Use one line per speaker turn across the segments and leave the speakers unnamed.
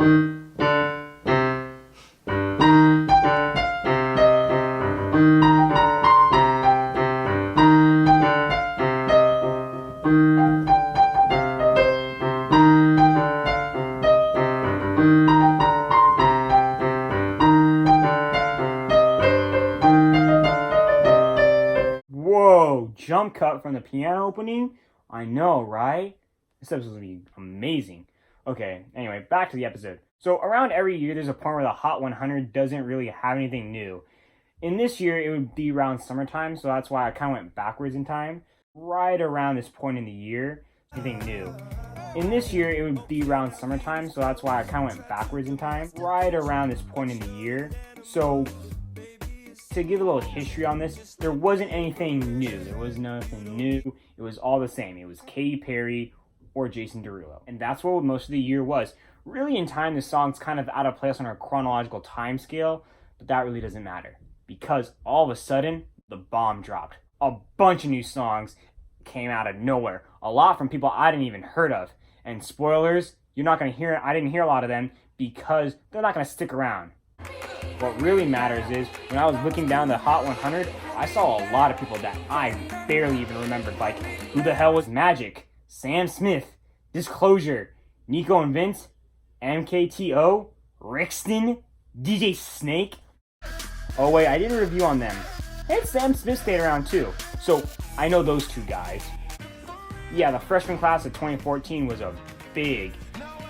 Whoa, jump cut from the piano opening? I know, right? This episode's gonna be amazing. Okay, anyway, back to the episode. So around every year, there's a point where the Hot 100 doesn't really have anything new. In this year, it would be around summertime, so that's why I kind of went backwards in time. Right around this point in the year, anything new. In this year, it would be around summertime, so that's why I kind of went backwards in time. Right around this point in the year. So to give a little history on this, there wasn't anything new. There was nothing new. It was all the same. It was Katy Perry or Jason Derulo. And that's what most of the year was. Really, in time, the song's kind of out of place on our chronological time scale, but that really doesn't matter. Because all of a sudden, the bomb dropped. A bunch of new songs came out of nowhere. A lot from people I didn't even heard of. And spoilers, you're not going to hear it. I didn't hear a lot of them because they're not going to stick around. What really matters is, when I was looking down the Hot 100, I saw a lot of people that I barely even remembered. Like, who the hell was Magic? Sam Smith, Disclosure, Nico and Vince, MKTO, Rixton, DJ Snake. Oh wait, I did a review on them. And Sam Smith stayed around too. So, I know those two guys. Yeah, the freshman class of 2014 was a big.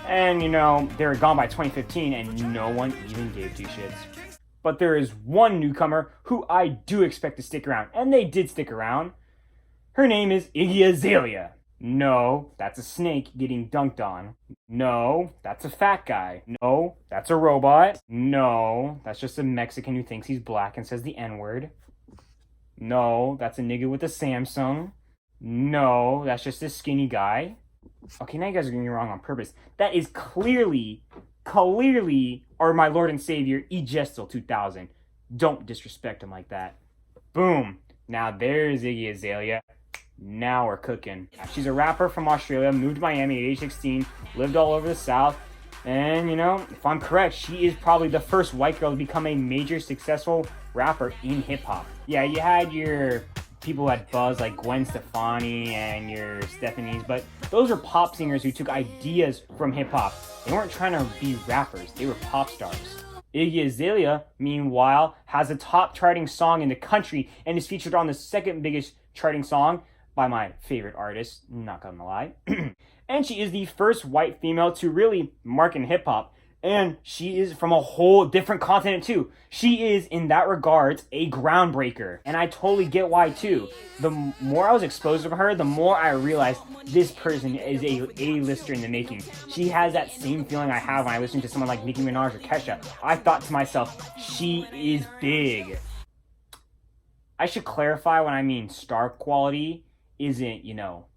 And, you know, they were gone by 2015 and no one even gave two shits. But there is one newcomer who I do expect to stick around. And they did stick around. Her name is Iggy Azalea. No, that's a snake getting dunked on. No, that's a fat guy. No, that's a robot. No, that's just a Mexican who thinks he's black and says the N-word. No, that's a nigga with a Samsung. No, that's just a skinny guy. Okay, now you guys are getting me wrong on purpose. That is clearly, or my Lord and Savior, Egestil 2000. Don't disrespect him like that. Boom. Now there's Iggy Azalea. Now we're cooking. She's a rapper from Australia, moved to Miami at age 16, lived all over the South. And, you know, if I'm correct, she is probably the first white girl to become a major successful rapper in hip-hop. Yeah, you had your people who had buzz like Gwen Stefani and your Stephanies, but those are pop singers who took ideas from hip-hop. They weren't trying to be rappers, they were pop stars. Iggy Azalea, meanwhile, has a top charting song in the country and is featured on the second biggest charting song by my favorite artist, not gonna lie. And she is the first white female to really mark in hip-hop. And she is from a whole different continent too. She is, in that regard, a groundbreaker. And I totally get why too. The more I was exposed to her, the more I realized this person is a A-lister in the making. She has that same feeling I have when I listen to someone like Nicki Minaj or Kesha. I thought to myself, she is big. I should clarify when I mean star quality isn't, you know,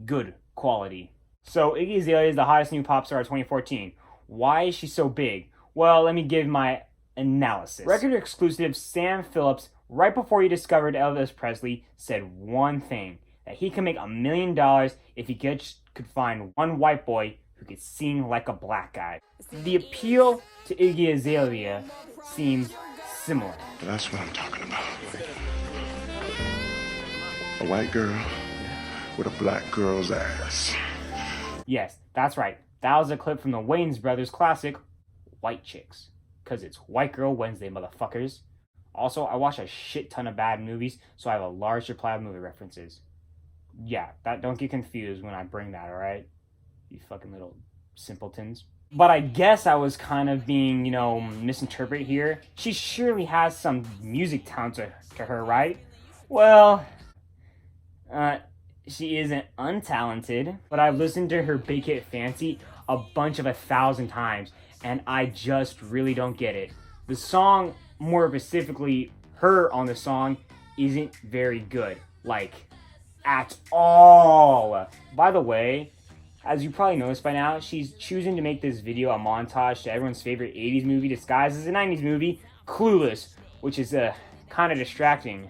good quality. So Iggy Azalea is the hottest new pop star of 2014. Why is she so big? Well, let me give my analysis. Record exclusive Sam Phillips, right before he discovered Elvis Presley, said one thing, that he could make $1 million if he could find one white boy who could sing like a black guy. The appeal to Iggy Azalea seems similar.
That's what I'm talking about. A white girl with a black girl's ass.
Yes, that's right. That was a clip from the Wayans Brothers classic, White Chicks. Because it's White Girl Wednesday, motherfuckers. Also, I watch a shit ton of bad movies, so I have a large supply of movie references. Yeah, don't get confused when I bring that, alright? You fucking little simpletons. But I guess I was kind of being, you know, misinterpreted here. She surely has some music talent to her, right? Well, she isn't untalented, but I've listened to her Big Hit Fancy a bunch of 1,000 times, and I just really don't get it. The song, more specifically, her on the song, isn't very good. Like, at all. By the way, as you probably noticed by now, she's choosing to make this video a montage to everyone's favorite 80s movie disguised as a 90s movie, Clueless, which is kind of distracting.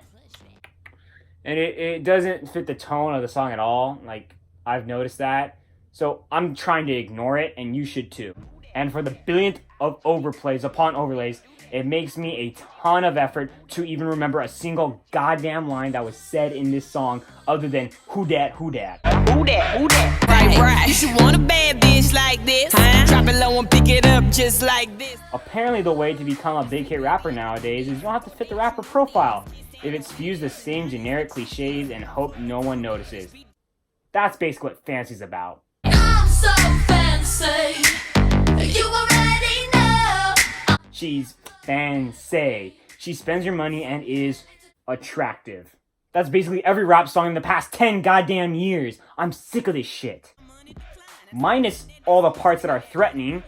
And it doesn't fit the tone of the song at all. Like, I've noticed that. So I'm trying to ignore it, and you should too. And for the billionth of overplays upon overlays, it makes me a ton of effort to even remember a single goddamn line that was said in this song other than who dat, who dat.
Who that, who that? Right. You should want a bad bitch like this. Huh? Drop it low and pick it up just like this.
Apparently the way to become a big hit rapper nowadays is you don't have to fit the rapper profile. If it spews the same generic cliches and hope no one notices. That's basically what fancy's about.
I'm so fancy, you already know.
She's fancy. She spends her money and is attractive. That's basically every rap song in the past 10 goddamn years. I'm sick of this shit. Minus all the parts that are threatening,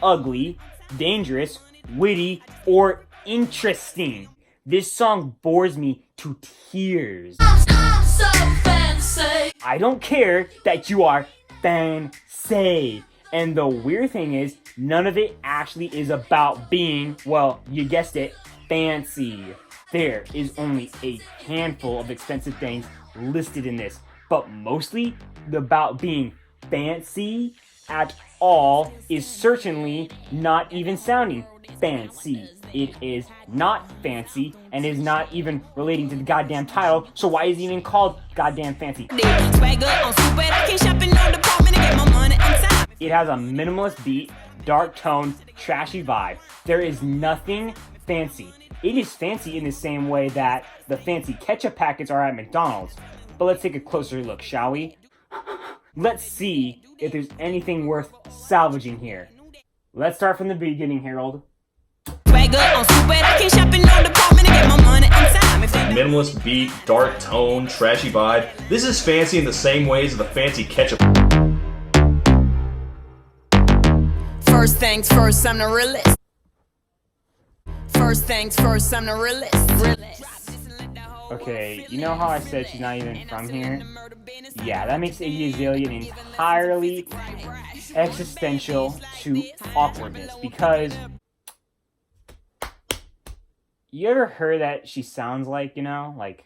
ugly, dangerous, witty, or interesting. This song bores me to tears.
I'm so fancy.
I don't care that you are fancy. And the weird thing is, none of it actually is about being, well, you guessed it, fancy. There is only a handful of expensive things listed in this, but mostly about being fancy at all is certainly not even sounding fancy. It is not fancy and is not even relating to the goddamn title, so why is it even called goddamn fancy? It has a minimalist beat, dark tone, trashy vibe. There is nothing fancy. It is fancy in the same way that the fancy ketchup packets are at McDonald's. But let's take a closer look, shall we? Let's see if there's anything worth salvaging here. Let's start from the beginning, Harold.
Minimalist beat, dark tone, trashy vibe. This is fancy in the same ways as the fancy ketchup.
First things first, I'm the realest. First things first, I'm the realest.
Okay, you know how I said she's not even from here? Yeah, that makes Iggy Azalea entirely existential to awkwardness, because you ever heard that she sounds like, you know, like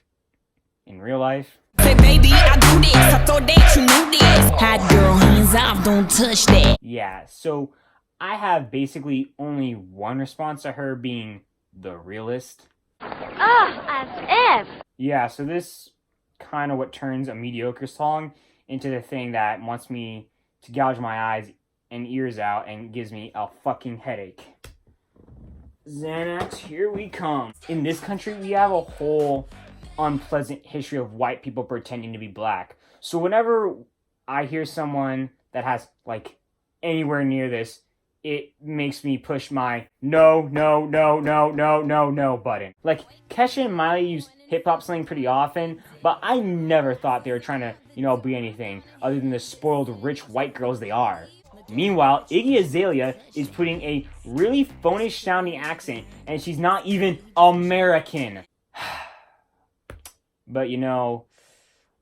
in real life?
Say baby, I do this, I thought that you knew this. Hot girl, hands off, don't touch that.
Yeah, so I have basically only one response to her being the realist.
As if.
Yeah, so this kind of what turns a mediocre song into the thing that wants me to gouge my eyes and ears out and gives me a fucking headache. Xanax, here we come. In this country, we have a whole unpleasant history of white people pretending to be black. So whenever I hear someone that has, like, anywhere near this, it makes me push my no button. Like, Kesha and Miley use hip-hop slang pretty often, but I never thought they were trying to, you know, be anything other than the spoiled rich white girls they are. Meanwhile, Iggy Azalea is putting a really phonish sounding accent, and she's not even American. But, you know,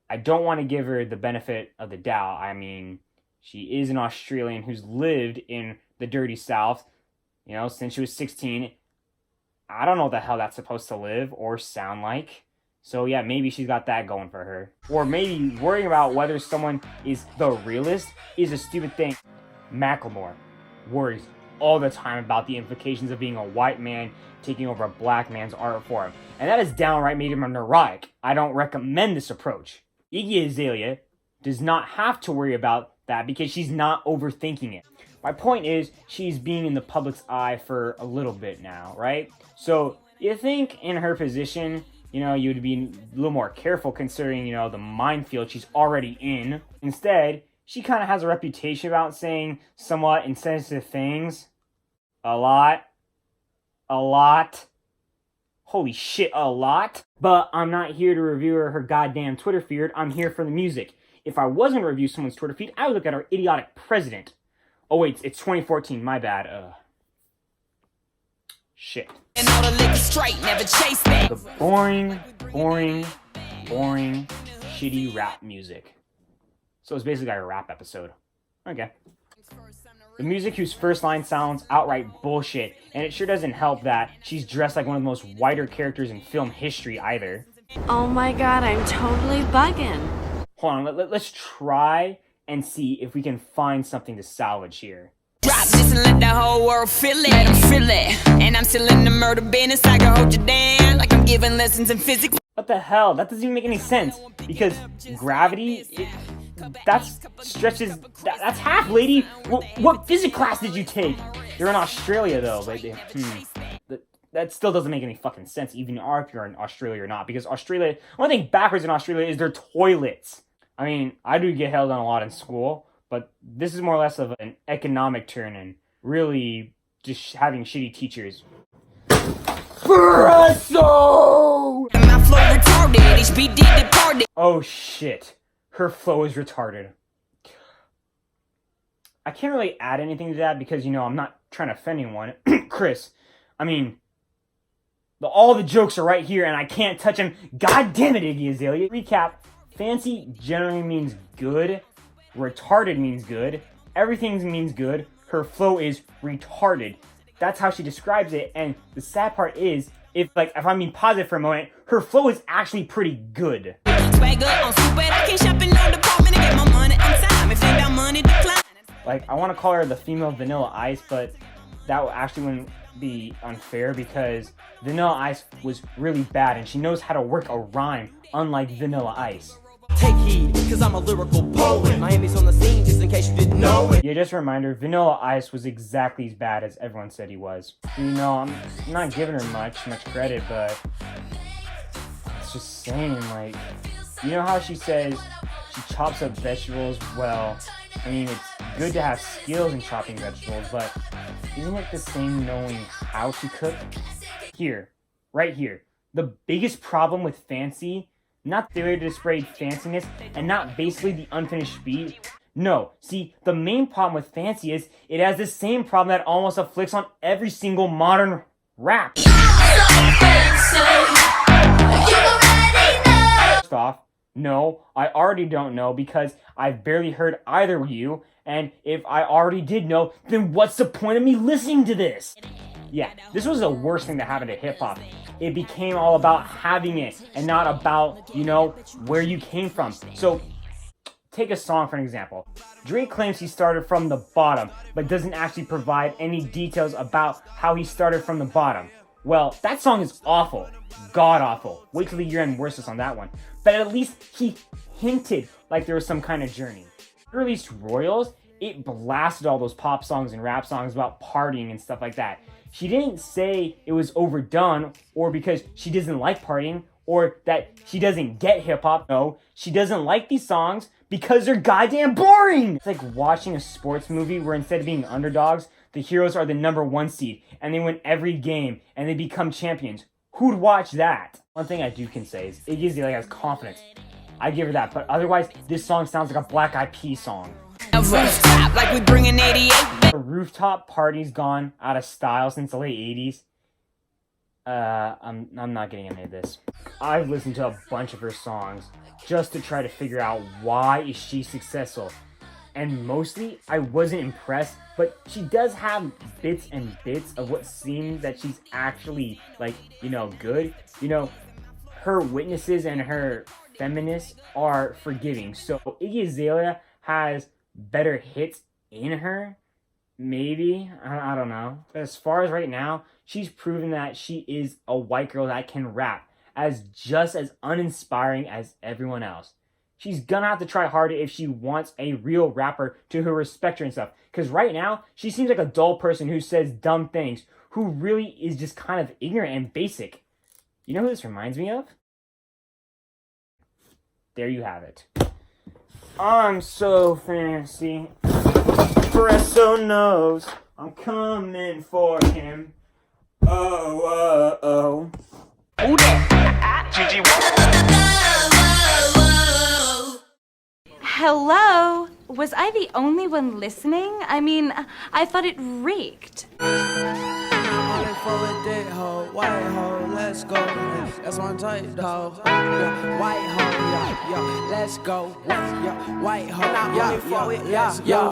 I don't want to give her the benefit of the doubt. I mean, she is an Australian who's lived in the dirty South, you know, since she was 16. I don't know what the hell that's supposed to live or sound like. So yeah, maybe she's got that going for her. Or maybe worrying about whether someone is the realist is a stupid thing. Macklemore worries all the time about the implications of being a white man taking over a black man's art form. And that has downright made him a neurotic. I don't recommend this approach. Iggy Azalea does not have to worry about that because she's not overthinking it. My point is, she's being in the public's eye for a little bit now, right? So you think in her position, you know, you would be a little more careful considering, you know, the minefield she's already in. Instead, she kind of has a reputation about saying somewhat insensitive things. A lot. Holy shit, a lot. But I'm not here to review her goddamn Twitter feed. I'm here for the music. If I was going to review someone's Twitter feed, I would look at our idiotic president. Oh wait, it's 2014, my bad. Shit.
And all the liquor straight, never chase that.
The boring, shitty rap music. So it's basically like a rap episode. Okay. The music whose first line sounds outright bullshit, and it sure doesn't help that she's dressed like one of the most whiter characters in film history either.
Oh my god, I'm totally bugging.
Hold on, let's try and see if we can find something to salvage here.
Drop this and let the whole world feel it. Let 'em feel it. And I'm still in the murder business. I can hold you down like I'm giving lessons in physics.
What the hell? That doesn't even make any sense. Because gravity, that's stretches, that's half, lady. What physics class did you take? You're in Australia, though. But, that still doesn't make any fucking sense, even if you're in Australia or not. Because Australia, one thing backwards in Australia is their toilets. I mean, I do get held on a lot in school, but this is more or less of an economic turn and really just having shitty teachers. Espresso!
My flow retarded. HBD departed.
Oh shit. Her flow is retarded. I can't really add anything to that because, I'm not trying to offend anyone. Chris, I mean, all the jokes are right here and I can't touch them. God damn it, Iggy Azalea. Recap. Fancy generally means good. Retarded means good. Everything means good. Her flow is retarded. That's how she describes it. And the sad part is, if I'm being positive for a moment, her flow is actually pretty good.
Swagger on stupid. I can't shop in no department to get my money on time. If they got money, decline.
I want to call her the female Vanilla Ice, but that actually wouldn't be unfair because Vanilla Ice was really bad and she knows how to work a rhyme, unlike Vanilla Ice.
Take heed, cause I'm a lyrical poet. Miami's on the scene, just in case you didn't know it.
Yeah, just a reminder, Vanilla Ice was exactly as bad as everyone said he was. I'm not giving her much credit, but it's just saying, you know how she says she chops up vegetables? Well, I mean, it's good to have skills in chopping vegetables, but isn't it the same knowing how to cook? Here, right here, the biggest problem with Fancy, not the way to display fanciness, and not basically the unfinished beat. No, see, the main problem with Fancy is it has the same problem that almost afflicts on every single modern rap.
So fancy. You already know.
First off, no, I already don't know because I've barely heard either of you, and if I already did know, then what's the point of me listening to this? Yeah, this was the worst thing that happened to hip-hop. It became all about having it and not about, where you came from. So, take a song for an example. Drake claims he started from the bottom, but doesn't actually provide any details about how he started from the bottom. Well, that song is awful. God-awful. Wait till the year-end worstest on that one. But at least he hinted like there was some kind of journey. He released Royals, it blasted all those pop songs and rap songs about partying and stuff like that. She didn't say it was overdone or because she doesn't like partying or that she doesn't get hip-hop. No, she doesn't like these songs because they're goddamn boring! It's like watching a sports movie where instead of being underdogs, the heroes are the #1 seed and they win every game and they become champions. Who'd watch that? One thing I can say is Iggy Azalea has confidence. I give her that, but otherwise, this song sounds like a Black Eyed Peas song.
A rooftop like we bringing 88.
The rooftop party's gone out of style since the late 80s. I'm not getting any of this. I've listened to a bunch of her songs just to try to figure out why is she successful. And mostly, I wasn't impressed, but she does have bits and bits of what seems that she's actually, good. Her witnesses and her feminists are forgiving. So Iggy Azalea has better hits in her, maybe. I don't know. But as far as right now, she's proven that she is a white girl that can rap as just as uninspiring as everyone else. She's gonna have to try harder if she wants a real rapper to respect her and stuff. Because right now, she seems like a dull person who says dumb things, who really is just kind of ignorant and basic. You know who this reminds me of? There you have it. I'm so fancy. Espresso knows I'm coming for him. Oh.
Who that?
Gigi.
Hello? Was I the only one listening? I mean, I thought it reeked.
White hoe, let's go. That's one type, dog. White hoe, let's go. White hoe, let's go.